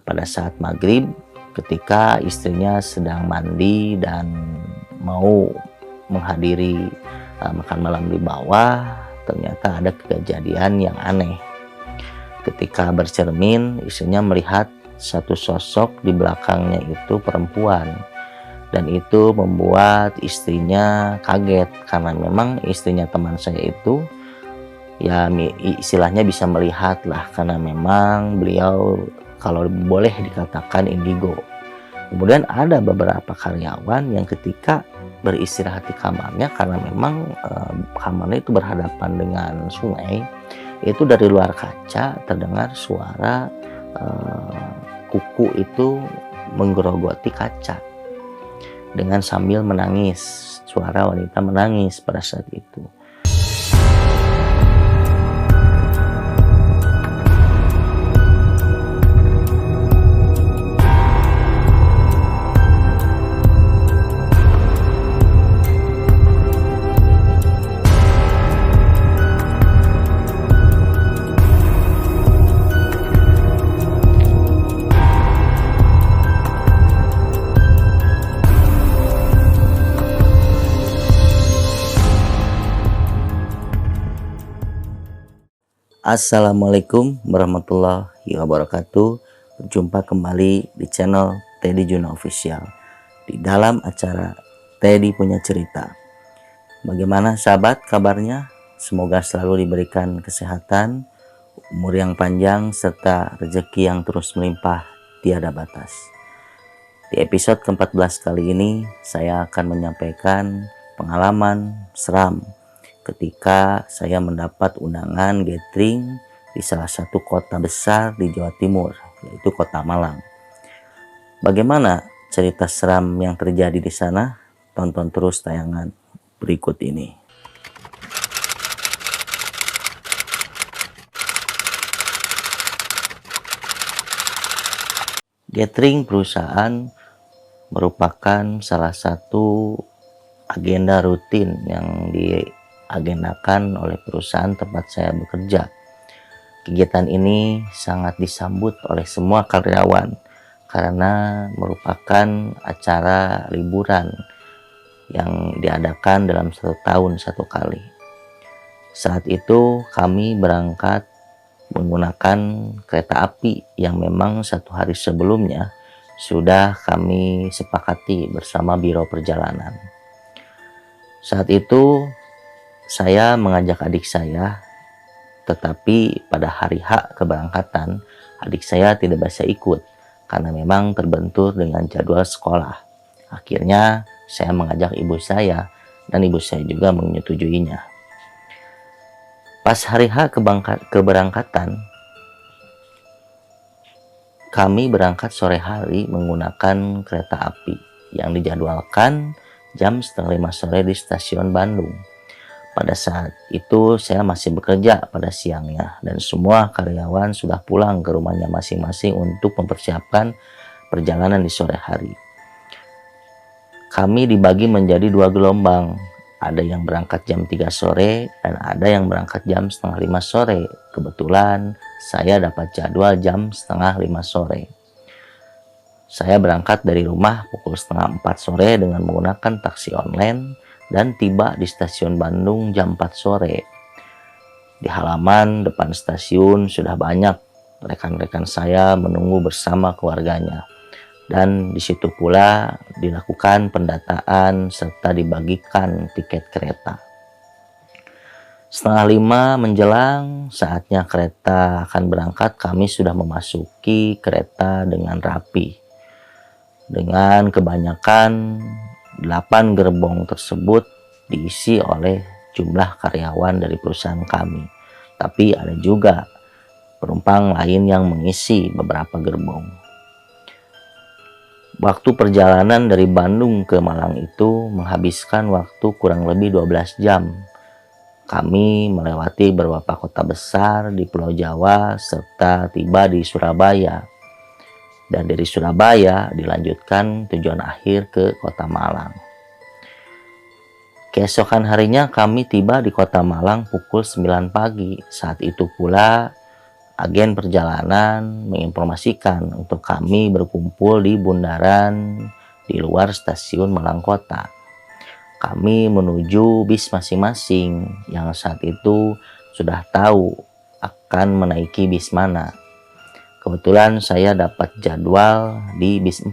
pada saat maghrib ketika istrinya sedang mandi dan mau menghadiri makan malam di bawah, ternyata ada kejadian yang aneh. Ketika bercermin, istrinya melihat satu sosok di belakangnya itu perempuan, dan itu membuat istrinya kaget karena memang istrinya teman saya itu ya istilahnya bisa melihat lah, karena memang beliau kalau boleh dikatakan indigo. Kemudian ada beberapa karyawan yang ketika beristirahat di kamarnya, karena memang kamarnya itu berhadapan dengan sungai, itu dari luar kaca terdengar suara kuku itu menggerogoti kaca dengan sambil menangis, suara wanita menangis pada saat itu. Assalamualaikum warahmatullahi wabarakatuh. Berjumpa kembali di channel Teddy Juna Official di dalam acara Teddy Punya Cerita. Bagaimana sahabat kabarnya? Semoga selalu diberikan kesehatan, umur yang panjang, serta rezeki yang terus melimpah tiada batas. Di episode ke-14 kali ini saya akan menyampaikan pengalaman seram ketika saya mendapat undangan gathering di salah satu kota besar di Jawa Timur, yaitu Kota Malang. Bagaimana cerita seram yang terjadi di sana? Tonton terus tayangan berikut ini. Gathering perusahaan merupakan salah satu agenda rutin yang diagendakan oleh perusahaan tempat saya bekerja. Kegiatan ini sangat disambut oleh semua karyawan karena merupakan acara liburan yang diadakan dalam satu tahun satu kali. Saat itu kami berangkat menggunakan kereta api yang memang satu hari sebelumnya sudah kami sepakati bersama biro perjalanan. Saat itu saya mengajak adik saya, tetapi pada hari H keberangkatan adik saya tidak bisa ikut karena memang terbentur dengan jadwal sekolah. Akhirnya saya mengajak ibu saya dan ibu saya juga menyetujuinya. Pas hari H keberangkatan, kami berangkat sore hari menggunakan kereta api yang dijadwalkan jam 4:30 sore di stasiun Bandung. Pada saat itu saya masih bekerja pada siangnya dan semua karyawan sudah pulang ke rumahnya masing-masing untuk mempersiapkan perjalanan di sore hari. Kami dibagi menjadi dua gelombang. Ada yang berangkat jam 3 sore dan ada yang berangkat jam 4:30 sore. Kebetulan saya dapat jadwal jam 4:30 sore. Saya berangkat dari rumah pukul 3:30 sore dengan menggunakan taksi online dan tiba di stasiun Bandung jam 4 sore. Di halaman depan stasiun sudah banyak rekan-rekan saya menunggu bersama keluarganya. Dan di situ pula dilakukan pendataan serta dibagikan tiket kereta. 4:30 menjelang saatnya kereta akan berangkat, kami sudah memasuki kereta dengan rapi. Dengan kebanyakan 8 gerbong tersebut diisi oleh jumlah karyawan dari perusahaan kami. Tapi ada juga penumpang lain yang mengisi beberapa gerbong. Waktu perjalanan dari Bandung ke Malang itu menghabiskan waktu kurang lebih 12 jam. Kami melewati beberapa kota besar di Pulau Jawa serta tiba di Surabaya. Dan dari Surabaya dilanjutkan tujuan akhir ke Kota Malang. Keesokan harinya kami tiba di Kota Malang pukul 9 pagi. Saat itu pula agen perjalanan menginformasikan untuk kami berkumpul di bundaran di luar stasiun Malang Kota. Kami menuju bis masing-masing yang saat itu sudah tahu akan menaiki bis mana. Kebetulan saya dapat jadwal di bis 4.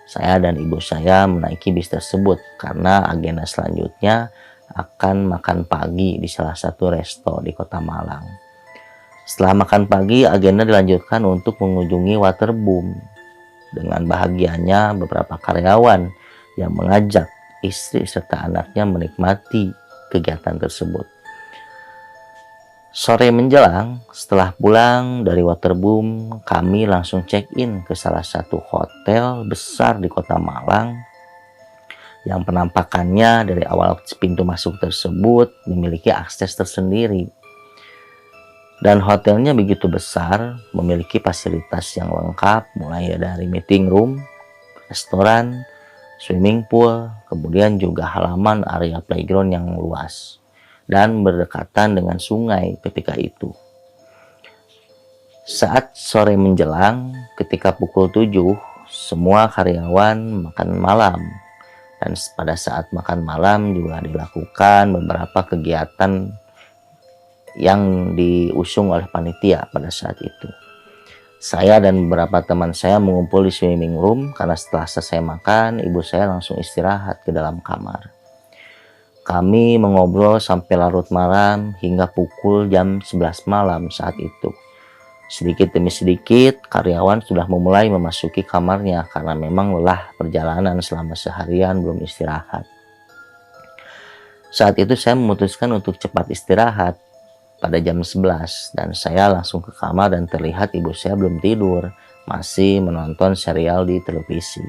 Saya dan ibu saya menaiki bis tersebut karena agenda selanjutnya akan makan pagi di salah satu resto di Kota Malang. Setelah makan pagi, agenda dilanjutkan untuk mengunjungi waterboom. Dengan bahagianya beberapa karyawan yang mengajak istri serta anaknya menikmati kegiatan tersebut. Sore menjelang, setelah pulang dari waterboom, kami langsung check-in ke salah satu hotel besar di Kota Malang yang penampakannya dari awal pintu masuk tersebut memiliki akses tersendiri. Dan hotelnya begitu besar, memiliki fasilitas yang lengkap, mulai dari meeting room, restoran, swimming pool, kemudian juga halaman area playground yang luas, dan berdekatan dengan sungai ketika itu. Saat sore menjelang, ketika pukul 7, semua karyawan makan malam. Dan pada saat makan malam juga dilakukan beberapa kegiatan yang diusung oleh panitia pada saat itu. Saya dan beberapa teman saya mengumpul di swimming room karena setelah selesai makan, ibu saya langsung istirahat ke dalam kamar. Kami mengobrol sampai larut malam hingga pukul jam 11 malam saat itu. Sedikit demi sedikit, karyawan sudah memulai memasuki kamarnya karena memang lelah perjalanan selama seharian belum istirahat. Saat itu saya memutuskan untuk cepat istirahat pada jam 11 dan saya langsung ke kamar dan terlihat ibu saya belum tidur, masih menonton serial di televisi.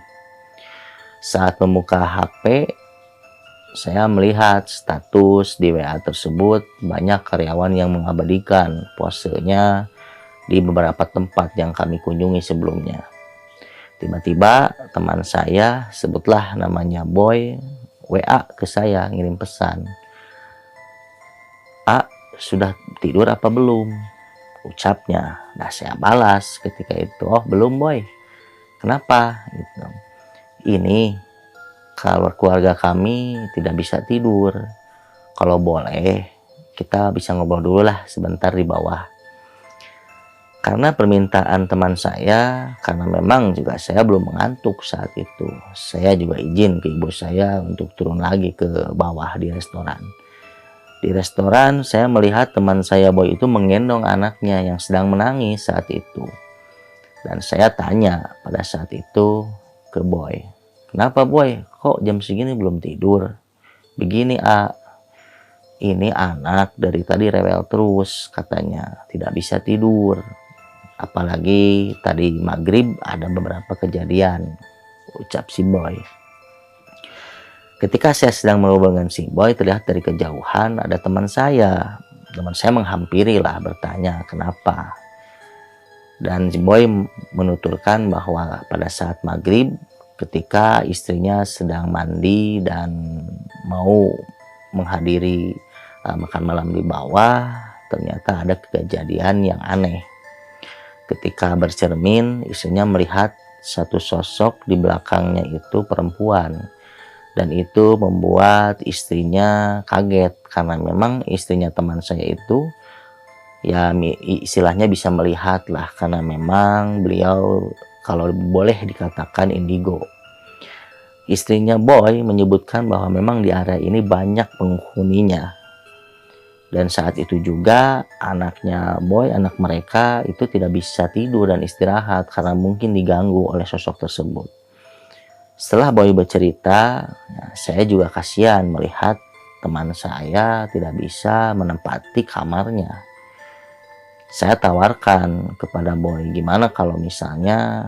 Saat membuka HP, saya melihat status di WA tersebut banyak karyawan yang mengabadikan posenya di beberapa tempat yang kami kunjungi sebelumnya. Tiba-tiba teman saya, sebutlah namanya Boy, WA ke saya ngirim pesan. "A, sudah tidur apa belum?" ucapnya. Nah, saya balas ketika itu, "Oh, belum, Boy." "Kenapa?" gitu. "Ini kalau keluarga kami tidak bisa tidur. Kalau boleh, kita bisa ngobrol dulu lah sebentar di bawah." Karena permintaan teman saya, karena memang juga saya belum mengantuk saat itu, saya juga izin ke ibu saya untuk turun lagi ke bawah di restoran. Di restoran, saya melihat teman saya Boy itu menggendong anaknya yang sedang menangis saat itu. Dan saya tanya pada saat itu ke Boy, "Kenapa Boy? Kok jam segini belum tidur?" "Begini, A. Ini anak dari tadi rewel terus, katanya tidak bisa tidur. Apalagi tadi maghrib ada beberapa kejadian," ucap si Boy. Ketika saya sedang ngobrol dengan si Boy, terlihat dari kejauhan ada teman saya. Teman saya menghampiri lah, bertanya kenapa. Dan si Boy menuturkan bahwa pada saat maghrib, ketika istrinya sedang mandi dan mau menghadiri makan malam di bawah, ternyata ada kejadian yang aneh. Ketika bercermin, istrinya melihat satu sosok di belakangnya itu perempuan. Dan itu membuat istrinya kaget karena memang istrinya teman saya itu ya istilahnya bisa melihat lah, karena memang beliau kalau boleh dikatakan indigo. Istrinya Boy menyebutkan bahwa memang di area ini banyak penghuninya. Dan saat itu juga anaknya Boy, anak mereka itu tidak bisa tidur dan istirahat karena mungkin diganggu oleh sosok tersebut. Setelah Boy bercerita, saya juga kasihan melihat teman saya tidak bisa menempati kamarnya. Saya tawarkan kepada Boy, gimana kalau misalnya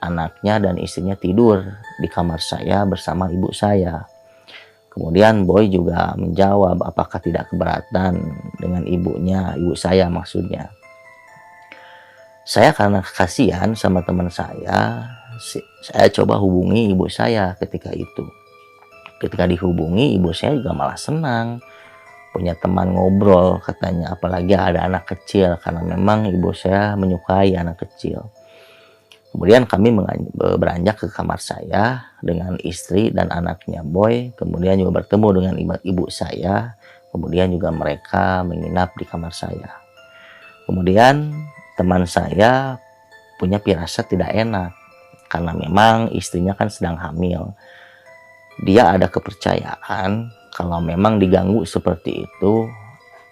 anaknya dan istrinya tidur di kamar saya bersama ibu saya. Kemudian Boy juga menjawab apakah tidak keberatan dengan ibunya, ibu saya maksudnya. Saya karena kasihan sama teman saya coba hubungi ibu saya ketika itu. Ketika dihubungi, ibu saya juga malah senang. punya teman ngobrol katanya, apalagi ada anak kecil karena memang ibu saya menyukai anak kecil. Kemudian kami beranjak ke kamar saya dengan istri dan anaknya Boy, kemudian juga bertemu dengan ibu saya, kemudian juga mereka menginap di kamar saya. Kemudian teman saya punya firasat tidak enak karena memang istrinya kan sedang hamil. Dia ada kepercayaan kalau memang diganggu seperti itu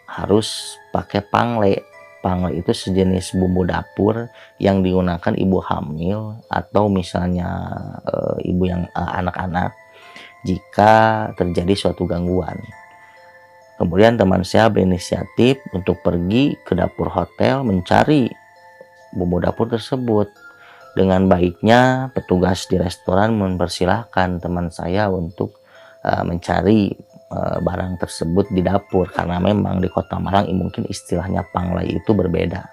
harus pakai pangle. Pangle itu sejenis bumbu dapur yang digunakan ibu hamil atau misalnya ibu yang anak-anak jika terjadi suatu gangguan. Kemudian teman saya berinisiatif untuk pergi ke dapur hotel mencari bumbu dapur tersebut. Dengan baiknya petugas di restoran mempersilahkan teman saya untuk mencari barang tersebut di dapur karena memang di Kota Malang mungkin istilahnya panglai itu berbeda.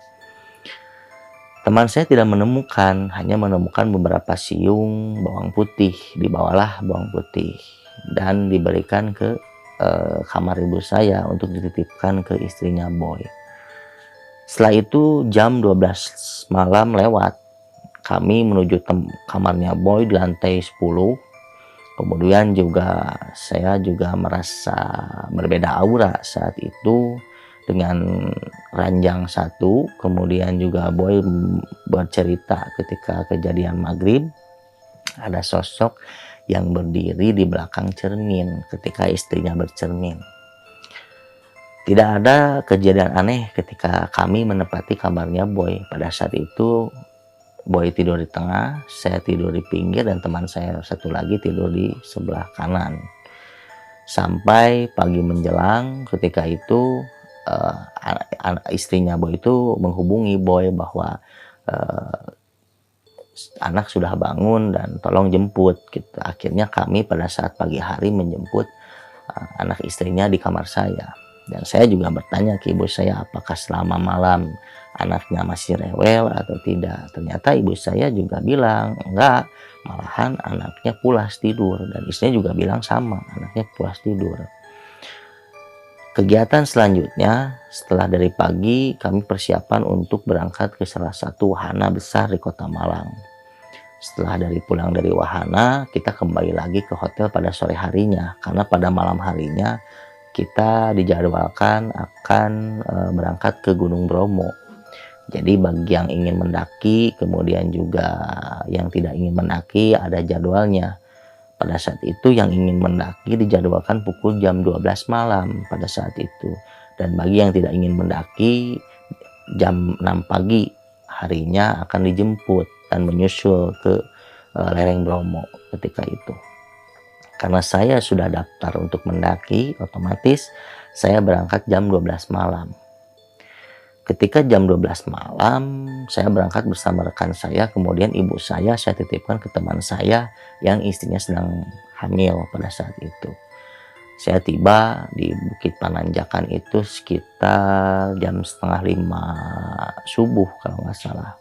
Teman saya tidak menemukan, hanya menemukan beberapa siung bawang putih, dibawalah bawang putih dan diberikan ke kamar ibu saya untuk dititipkan ke istrinya Boy. Setelah itu jam 12 malam lewat, kami menuju kamarnya Boy di lantai 10. Kemudian juga saya juga merasa berbeda aura saat itu dengan ranjang satu. Kemudian juga Boy bercerita ketika kejadian maghrib ada sosok yang berdiri di belakang cermin ketika istrinya bercermin. Tidak ada kejadian aneh ketika kami menempati kamarnya Boy. Pada saat itu Boy tidur di tengah, saya tidur di pinggir, dan teman saya satu lagi tidur di sebelah kanan. Sampai pagi menjelang, ketika itu istrinya Boy itu menghubungi Boy bahwa anak sudah bangun dan tolong jemput. Gitu. Akhirnya kami pada saat pagi hari menjemput anak istrinya di kamar saya. Dan saya juga bertanya ke ibu saya apakah selama malam anaknya masih rewel atau tidak. Ternyata ibu saya juga bilang enggak, malahan anaknya pulas tidur, dan istrinya juga bilang sama, anaknya pulas tidur. Kegiatan selanjutnya setelah dari pagi kami persiapan untuk berangkat ke salah satu wahana besar di Kota Malang. Setelah pulang dari wahana, kita kembali lagi ke hotel pada sore harinya karena pada malam harinya kita dijadwalkan akan berangkat ke Gunung Bromo. Jadi bagi yang ingin mendaki, kemudian juga yang tidak ingin mendaki, ada jadwalnya. Pada saat itu yang ingin mendaki dijadwalkan pukul jam 12 malam pada saat itu. Dan bagi yang tidak ingin mendaki, jam 6 pagi harinya akan dijemput dan menyusul ke lereng Bromo ketika itu. Karena saya sudah daftar untuk mendaki, otomatis saya berangkat jam 12 malam. Ketika jam 12 malam, saya berangkat bersama rekan saya, kemudian ibu saya titipkan ke teman saya yang istrinya sedang hamil pada saat itu. Saya tiba di Bukit Pananjakan itu sekitar jam setengah 5 subuh kalau nggak salah.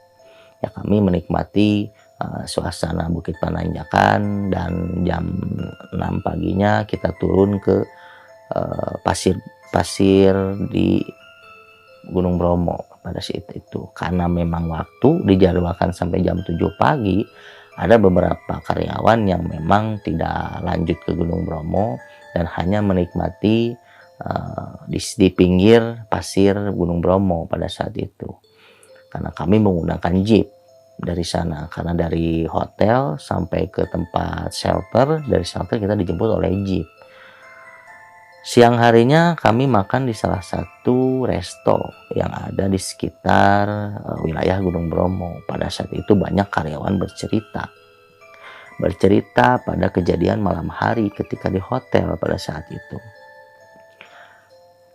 Ya, kami menikmati suasana Bukit Pananjakan, dan jam 6 paginya kita turun ke pasir di Gunung Bromo pada saat itu. Karena memang waktu dijadwalkan sampai jam 7 pagi, ada beberapa karyawan yang memang tidak lanjut ke Gunung Bromo dan hanya menikmati di pinggir pasir Gunung Bromo pada saat itu. Karena kami menggunakan jeep dari sana, karena dari hotel sampai ke tempat shelter, dari shelter kita dijemput oleh jeep. Siang harinya kami makan di salah satu resto yang ada di sekitar wilayah Gunung Bromo. Pada saat itu banyak karyawan bercerita pada kejadian malam hari ketika di hotel pada saat itu.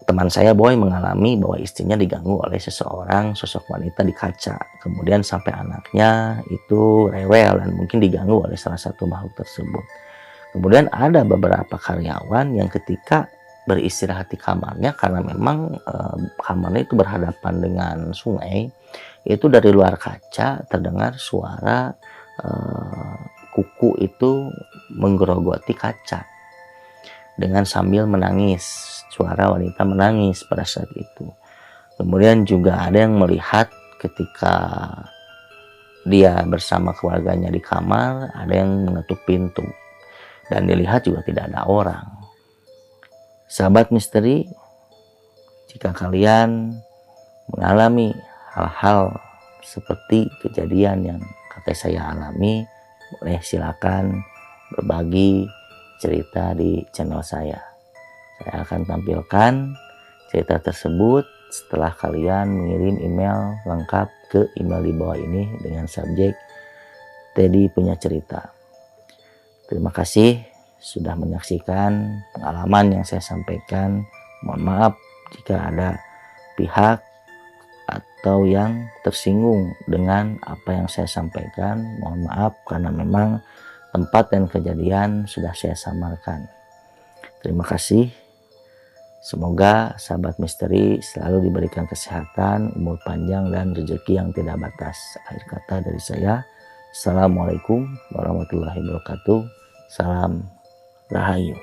Teman saya Boy mengalami bahwa istrinya diganggu oleh seseorang, sosok wanita di kaca. Kemudian sampai anaknya itu rewel dan mungkin diganggu oleh salah satu makhluk tersebut. Kemudian ada beberapa karyawan yang ketika beristirahat di kamarnya, karena memang kamarnya itu berhadapan dengan sungai, itu dari luar kaca terdengar suara kuku itu menggerogoti kaca dengan sambil menangis. suara wanita menangis pada saat itu. Kemudian juga ada yang melihat ketika dia bersama keluarganya di kamar, ada yang mengetuk pintu. Dan dilihat juga tidak ada orang. Sahabat misteri, jika kalian mengalami hal-hal seperti kejadian yang kakek saya alami, boleh silakan berbagi cerita di channel saya. Saya akan tampilkan cerita tersebut setelah kalian mengirim email lengkap ke email di bawah ini dengan subjek Teddy punya cerita. Terima kasih sudah menyaksikan pengalaman yang saya sampaikan. Mohon maaf jika ada pihak atau yang tersinggung dengan apa yang saya sampaikan. Mohon maaf karena memang tempat dan kejadian sudah saya samarkan. Terima kasih. Semoga sahabat misteri selalu diberikan kesehatan, umur panjang, dan rezeki yang tidak batas. Akhir kata dari saya, Assalamualaikum warahmatullahi wabarakatuh. Salam Rahayu.